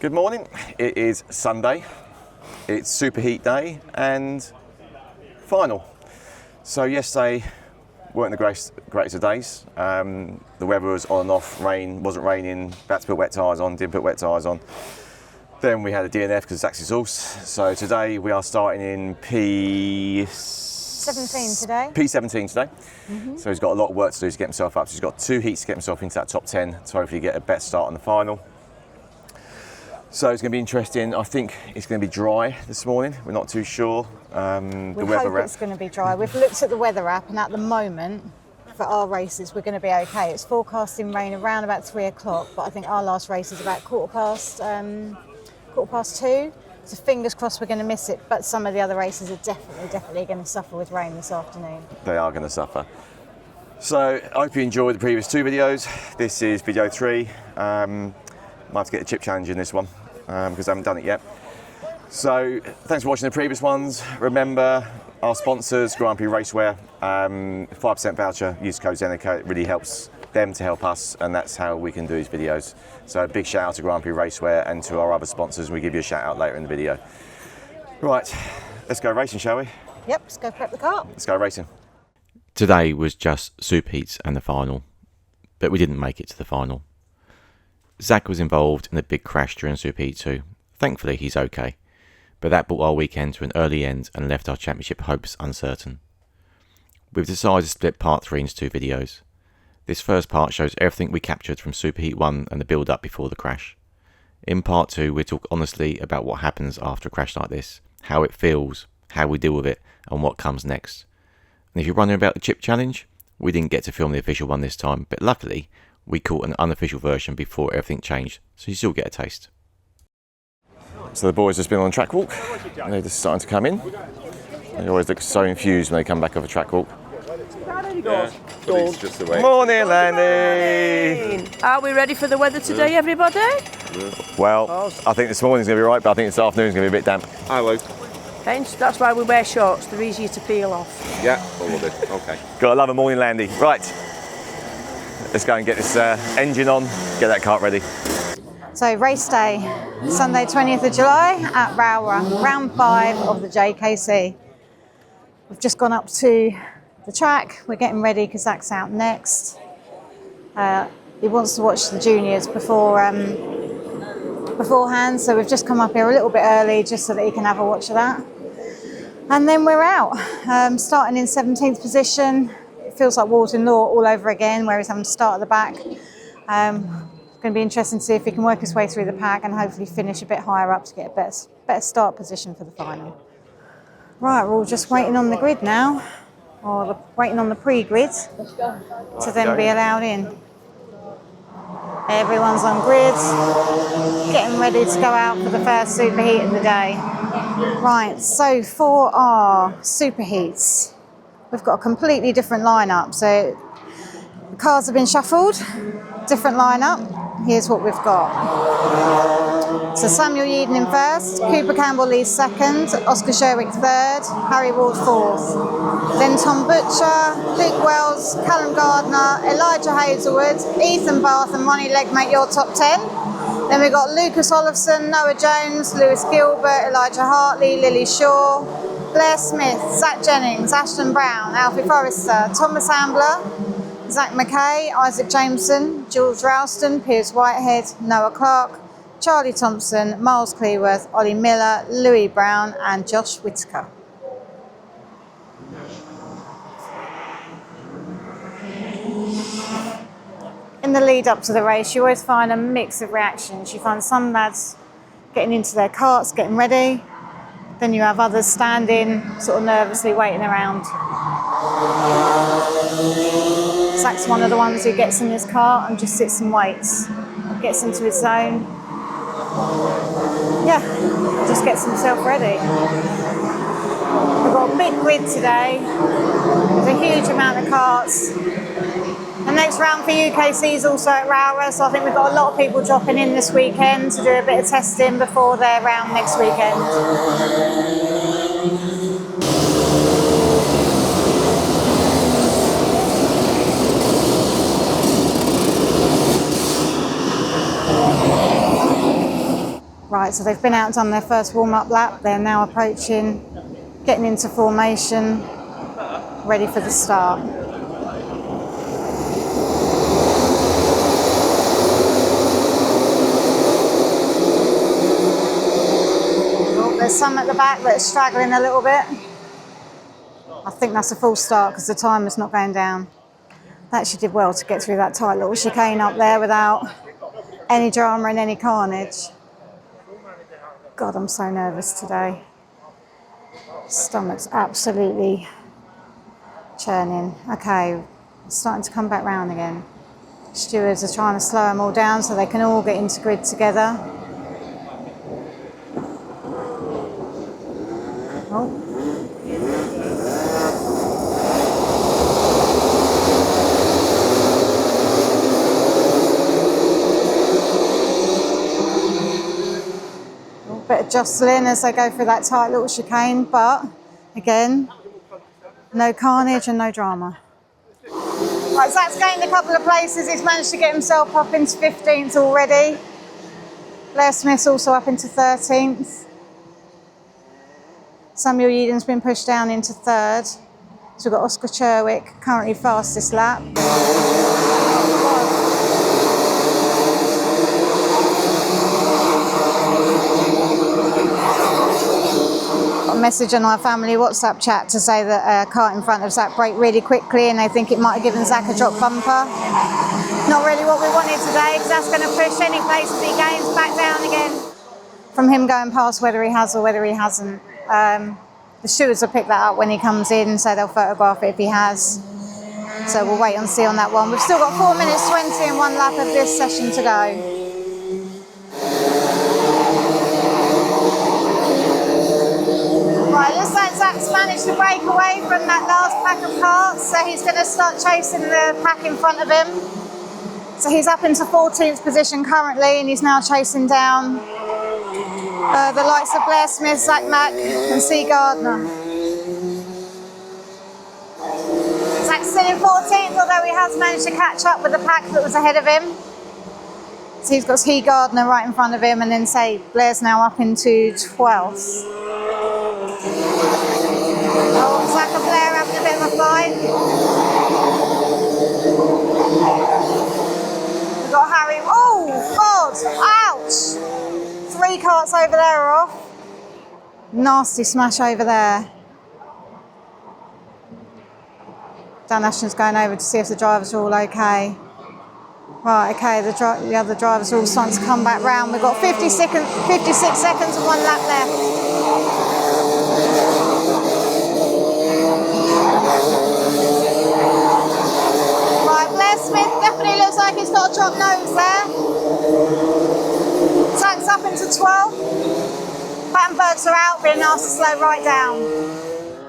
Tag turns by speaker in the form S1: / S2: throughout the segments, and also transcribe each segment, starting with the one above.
S1: Good morning. It is Sunday. It's superheat day and final. So yesterday weren't the greatest of days. The weather was on and off. Rain wasn't raining. Had to put wet tyres on. Didn't put wet tyres on. Then we had a DNF because it's axle exhaust. So today we are starting in
S2: P17 today.
S1: P17 today. So he's got a lot of work to do to get himself up. So he's got 2 heats to get himself into that top 10 to hopefully get a better start on the final. So it's going to be interesting. I think it's going to be dry this morning. We're not too sure.
S2: We hope it's going to be dry. We've looked at the weather app, and at the moment, for our races, we're going to be okay. It's forecasting rain around about 3 o'clock, but I think our last race is about quarter past 2. So fingers crossed we're going to miss it. But some of the other races are definitely going to suffer with rain this afternoon.
S1: They are going to suffer. So I hope you enjoyed the previous 2 videos. This is video 3. Might have to get a chip challenge in this one because I haven't done it yet. So thanks for watching the previous ones. Remember our sponsors, Grand Prix Racewear, 5% voucher, use code Zenico. It really helps them to help us, and that's how we can do these videos. So a big shout out to Grand Prix Racewear and to our other sponsors. We give you a shout out later in the video. Right, let's go racing, shall we?
S2: Yep, let's go prep the car.
S1: Let's go racing.
S3: Today was just superheats and the final, but we didn't make it to the final. Zach was involved in a big crash during Superheat 2. Thankfully he's okay, but that brought our weekend to an early end and left our championship hopes uncertain. We've decided to split part 3 into 2 videos. This first part shows everything we captured from Superheat 1 and the build up before the crash. In part 2 we talk honestly about what happens after a crash like this, how it feels, how we deal with it and what comes next. And if you're wondering about the chip challenge, we didn't get to film the official one this time, but luckily we caught an unofficial version before everything changed, so you still get a taste.
S1: So the boys just been on a track walk, and they're just starting to come in. They always look so infused when they come back off a track walk.
S4: Yeah, but it's just the way.
S1: Morning, Landy!
S5: Are we ready for the weather today, everybody?
S1: Well, I think this morning's going to be right, but I think this afternoon's going to be a bit damp.
S4: Hi, Luke.
S5: Hence, that's why we wear shorts. They're easier to peel off.
S4: Yeah, all of it. Okay.
S1: Gotta love a morning, Landy. Right, let's go and get this engine on, get that cart ready.
S2: So race day, Sunday 20th of July at Rowrah, round 5 of the JKC. We've just gone up to the track. We're getting ready because Zach's out next. He wants to watch the juniors beforehand, so we've just come up here a little bit early just so that he can have a watch of that. And then we're out, starting in 17th position. It feels like Walton Law all over again, where he's having to start at the back. It's going to be interesting to see if he can work his way through the pack and hopefully finish a bit higher up to get a better start position for the final. Right, we're all just waiting on the grid now, or waiting on the pre-grid to then be allowed in. Everyone's on grids, getting ready to go out for the first superheat of the day. Right, so for our superheats, we've got a completely different lineup. So the cars have been shuffled, different lineup. Here's what we've got. So Samuel Yeadon in first, Cooper Campbell leads second, Oscar Sherwick third, Harry Ward fourth. Then Tom Butcher, Luke Wells, Callum Gardner, Elijah Hazelwood, Ethan Bath and Ronnie Legg make your top 10. Then we've got Lucas Olofsson, Noah Jones, Lewis Gilbert, Elijah Hartley, Lily Shaw, Blair Smith, Zach Jennings, Ashton Brown, Alfie Forrester, Thomas Ambler, Zach McKay, Isaac Jameson, Jules Ralston, Piers Whitehead, Noah Clark, Charlie Thompson, Miles Cleworth, Ollie Miller, Louis Brown and Josh Whitaker. In the lead up to the race, you always find a mix of reactions. You find some lads getting into their carts, getting ready. Then you have others standing, sort of nervously waiting around. Zach's one of the ones who gets in his cart and just sits and waits. Gets into his zone. Yeah, just gets himself ready. We've got a big grid today. There's a huge amount of carts. The next round for UKC is also at Rowrah, so I think we've got a lot of people dropping in this weekend to do a bit of testing before their round next weekend. Right, so they've been out and done their first warm-up lap. They're now approaching, getting into formation, ready for the start. Oh, there's some at the back that are straggling a little bit. I think that's a full start because the timer's not going down. They actually did well to get through that tight little chicane up there without any drama and any carnage. God, I'm so nervous today. Stomach's absolutely churning. Okay, it's starting to come back round again. Stewards are trying to slow them all down so they can all get into grid together. Oh. Bit of jostling as they go through that tight little chicane, but again, no carnage and no drama. Right, Zach's gained a couple of places. He's managed to get himself up into 15th already. Blair Smith's also up into 13th. Samuel Yeadon's been pushed down into 3rd. So we've got Oscar Cherwick currently fastest lap. A message on our family WhatsApp chat to say that a car in front of Zach braked really quickly and they think it might have given Zach a drop bumper. Not really what we wanted today because that's going to push any places he gains back down again from him going past whether he has or whether he hasn't. The stewards will pick that up when he comes in, so they'll photograph it if he has. So we'll wait and see on that one. We've still got 4 minutes 20 and 1 lap of this session to go. Right, looks like Zach's managed to break away from that last pack of karts, so he's going to start chasing the pack in front of him. So he's up into 14th position currently, and he's now chasing down the likes of Blair Smith, Zach Mack and C. Gardner. Zach's still in 14th, although he has managed to catch up with the pack that was ahead of him. So he's got C. Gardner right in front of him, and then say Blair's now up into 12th. Oh, Zach and Blair having a bit of a fight. We've got Harry. Oh, God! Ouch! 3 karts over there are off. Nasty smash over there. Dan Ashton's going over to see if the drivers are all okay. Right, okay, the other drivers are all starting to come back round. We've got 56 seconds and 1 lap left. Right, Blair Smith definitely looks like he's got a drop nose there. Zach's up into 12. Battenbergs are out, being asked to slow right down.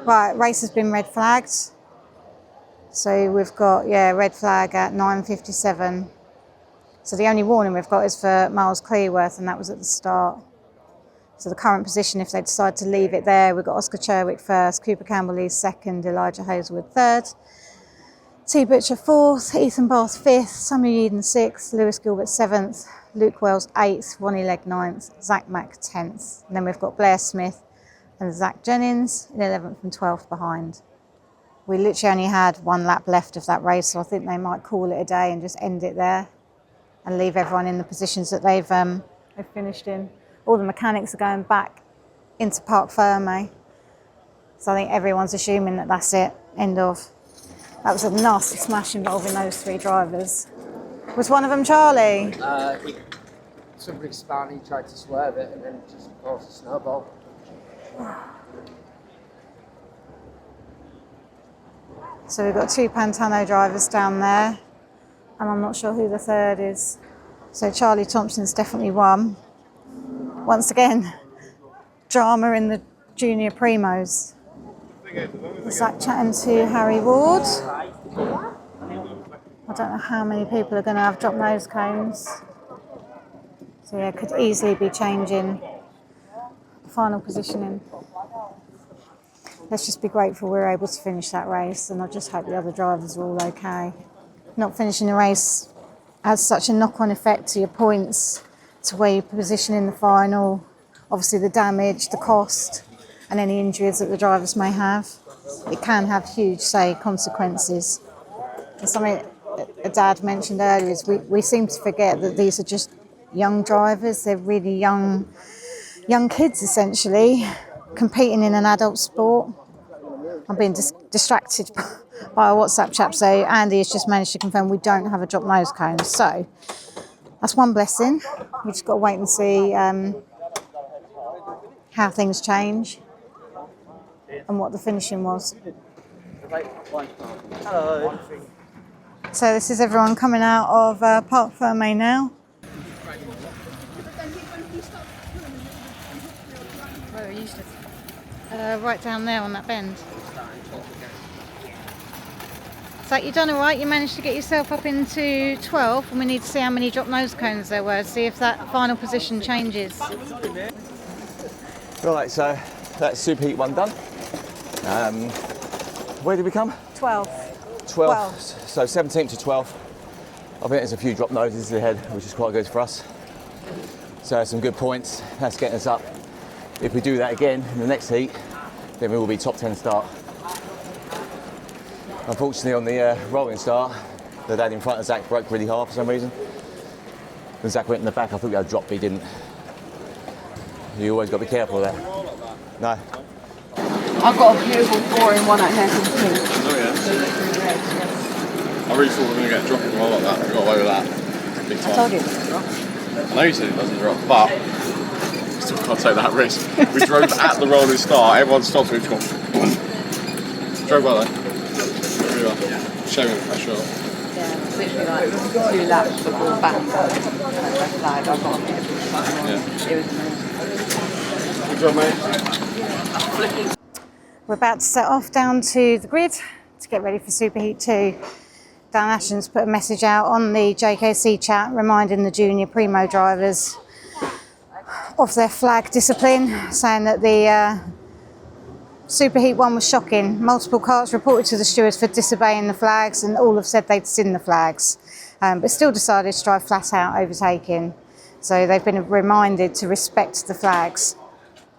S2: Right, race has been red flagged. So we've got, red flag at 9:57. So the only warning we've got is for Miles Clearworth, and that was at the start. So the current position, if they decide to leave it there, we've got Oscar Cherwick first, Cooper Campbell Lee second, Elijah Hazelwood third, T. Butcher fourth, Ethan Bath fifth, Samuel Yeadon sixth, Lewis Gilbert seventh, Luke Wells eighth, Ronnie Legg ninth, Zach Mack 10th. And then we've got Blair Smith and Zach Jennings in 11th and 12th behind. We literally only had 1 lap left of that race, so I think they might call it a day and just end it there and leave everyone in the positions that they've finished in. All the mechanics are going back into Parc Ferme. So I think everyone's assuming that that's it, end of. That was a nasty smash involving those 3 drivers. Was one of them Charlie?
S6: Somebody spun, he tried to swerve it and then just caused a snowball.
S2: So we've got 2 Pantano drivers down there, and I'm not sure who the 3rd is. So Charlie Thompson's definitely won. Once again, drama in the junior primos. Zach chatting to Harry Ward. I don't know how many people are going to have drop nose cones. So yeah, could easily be changing final positioning. Let's just be grateful we're able to finish that race, and I just hope the other drivers are all okay. Not finishing the race has such a knock-on effect to your points. to where you position in the final, obviously the damage, the cost, and any injuries that the drivers may have. It can have huge, say, consequences. And something a dad mentioned earlier is we seem to forget that these are just young drivers. They're really young kids, essentially, competing in an adult sport. I'm being distracted by a WhatsApp chat, so Andy has just managed to confirm we don't have a drop nose cone. So that's one blessing. We've just got to wait and see how things change and what the finishing was.
S6: Hello.
S2: So this is everyone coming out of Parc Fermé now. Where are you stood? Right down there on that bend. So you done all right. You managed to get yourself up into 12th, and we need to see how many drop nose cones there were, see if that final position changes.
S1: Right, so that's Super Heat 1 done. Where did we come?
S2: 12th.
S1: 12th. So 17th to 12th. I think there's a few drop noses ahead, which is quite good for us. So some good points. That's getting us up. If we do that again in the next heat, then we will be top 10 start. Unfortunately, on the rolling start, the dad in front of Zach broke really hard for some reason. When Zach went in the back, I thought we had a drop, but he didn't. You always got to be careful there. No.
S5: I've got a beautiful 4-in-1 at Hairpin too.
S4: Oh yeah. I really thought we were going to get a drop in the roll like that. We got away with that. Big time.
S5: I told you it's a drop.
S4: I know you said it doesn't drop, but still can't take that risk. We drove at the rolling start. Everyone stopped. We just gone. Drove well though. Really well. Showing that shot.
S5: Yeah, literally like 2 laps before back. Flag. I got a beautiful shot.
S4: Yeah.
S5: It was amazing.
S4: Good job, mate.
S2: We're about to set off down to the grid to get ready for Superheat 2. Dan Ashton's put a message out on the JKC chat reminding the junior primo drivers of their flag discipline, saying that the Superheat 1 was shocking. Multiple carts reported to the stewards for disobeying the flags, and all have said they'd seen the flags, but still decided to drive flat out overtaking. So they've been reminded to respect the flags.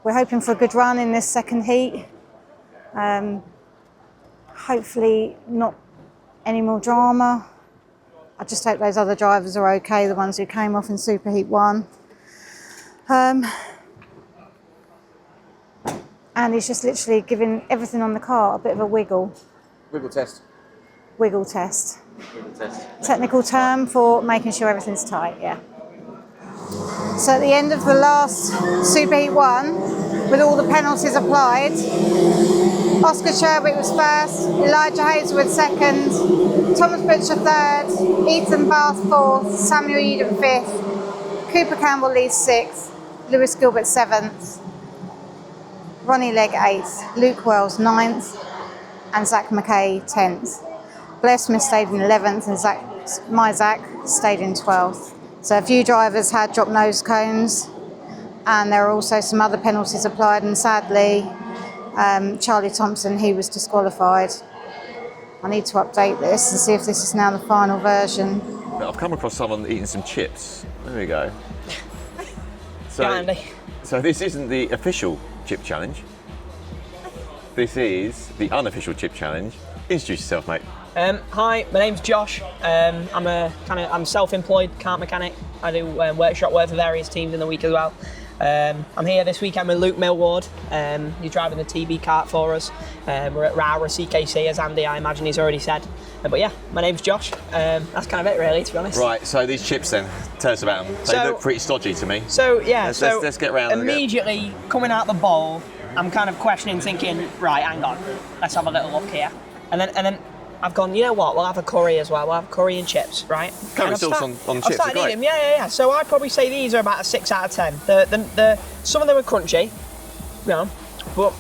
S2: We're hoping for a good run in this second heat. Hopefully not any more drama. I just hope those other drivers are okay, the ones who came off in Superheat 1. And he's just literally giving everything on the car a bit of a wiggle.
S1: Wiggle test.
S2: Wiggle test.
S1: Wiggle test.
S2: Technical term for making sure everything's tight, yeah. So at the end of the last Superheat 1, with all the penalties applied, Oscar Sherwick was first, Elijah Hazelwood second, Thomas Butcher third, Ethan Bath fourth, Samuel Eden fifth, Cooper Campbell leads sixth, Lewis Gilbert seventh, Ronnie Legg eighth, Luke Wells ninth, and Zach McKay 10th. Blair Smith stayed in 11th, and my Zach stayed in 12th. So a few drivers had drop nose cones, and there are also some other penalties applied, and sadly Charlie Thompson, he was disqualified. I need to update this and see if this is now the final version.
S1: I've come across someone eating some chips. There we go. So this isn't the official chip challenge. This is the unofficial chip challenge. Introduce yourself, mate.
S7: Hi, my name's Josh. I'm self-employed kart mechanic. I do workshop work for various teams in the week as well. I'm here this weekend with Luke Millward. He's driving the TB kart for us. We're at Rowrah CKC, as Andy, I imagine he's already said. But yeah, my name's Josh. That's kind of it, really, to be honest.
S1: Right, so these chips then, tell us about them. They look pretty stodgy to me.
S7: So yeah,
S1: let's get around.
S7: Immediately coming out the bowl, I'm kind of questioning, thinking, right, hang on, let's have a little look here. And then I've gone, you know what, we'll have a curry as well. We'll have curry and chips, right?
S1: Curry sauce on chips,
S7: I've started eating them, yeah. So I'd probably say these are about a 6 out of 10. Some of them are crunchy, you know, but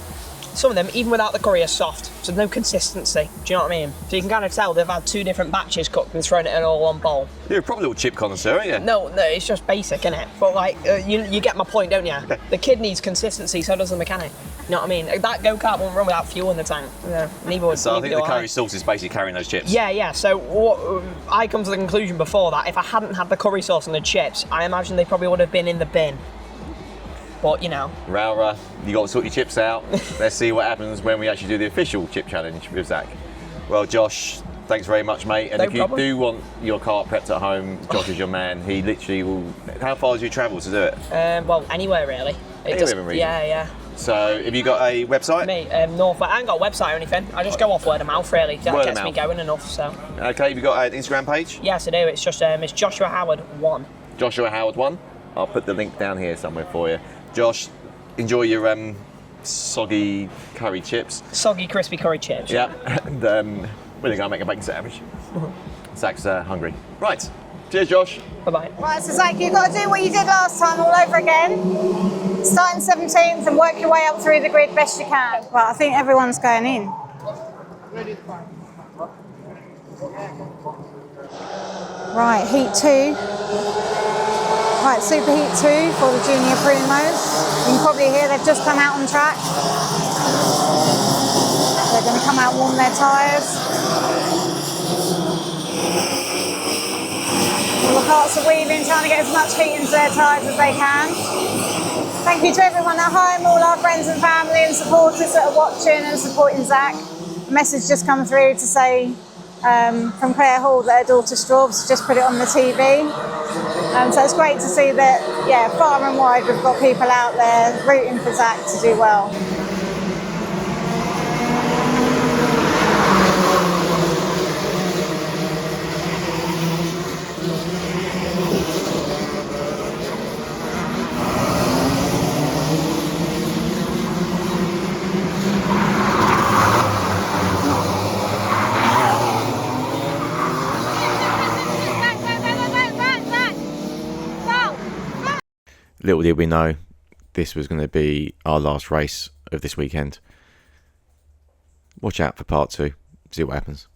S7: some of them, even without the curry, are soft. So there's no consistency. Do you know what I mean? So you can kind of tell they've had 2 different batches cooked and thrown it in all one bowl.
S1: You're a proper little chip connoisseur, aren't you?
S7: No, it's just basic, innit? But like, you get my point, don't you? The kid needs consistency, so does the mechanic. You know what I mean? That go-kart won't run without fuel in the tank. Yeah, neither would.
S1: So I think
S7: neither
S1: the
S7: do
S1: curry sauce is basically carrying those chips.
S7: Yeah. So I come to the conclusion before that if I hadn't had the curry sauce and the chips, I imagine they probably would have been in the bin. But you know.
S1: Rowrah, you got to sort your chips out. Let's see what happens when we actually do the official chip challenge with Zach. Well, Josh, thanks very much, mate. And
S7: No
S1: if you
S7: problem.
S1: do want your kart prepped at home, Josh is your man. He literally will. How far do you travel to do it?
S7: Well, anywhere really.
S1: Anywhere in region?
S7: Yeah.
S1: So, have you got a website?
S7: Me, North. I ain't got a website or anything. I just go off word of mouth really. That
S1: Word of
S7: gets me
S1: mouth.
S7: going enough. So.
S1: Okay, have you got an Instagram page?
S7: Yes, I do. It's just it's Joshua Howard 1.
S1: Joshua Howard 1. I'll put the link down here somewhere for you. Josh, enjoy your soggy curry chips.
S7: Soggy, crispy curry chips.
S1: Yeah, and we're going to go make a bacon sandwich. Zach's hungry. Right, cheers, Josh.
S7: Bye-bye.
S2: Right, so Zach, you've got to do what you did last time all over again. Start in 17th and work your way up through the grid best you can. Well, I think everyone's going in. Right, heat 2. Right, super heat 2 for the junior primos. You can probably hear they've just come out on track. They're going to come out and warm their tyres. All the carts are weaving, trying to get as much heat into their tyres as they can. Thank you to everyone at home, all our friends and family and supporters that are watching and supporting Zach. A message just come through to say from Claire Hall that her daughter Straub's just put it on the TV. So it's great to see that, yeah, far and wide we've got people out there rooting for Zach to do well.
S3: Little did we know this was going to be our last race of this weekend. Watch out for part 2. See what happens.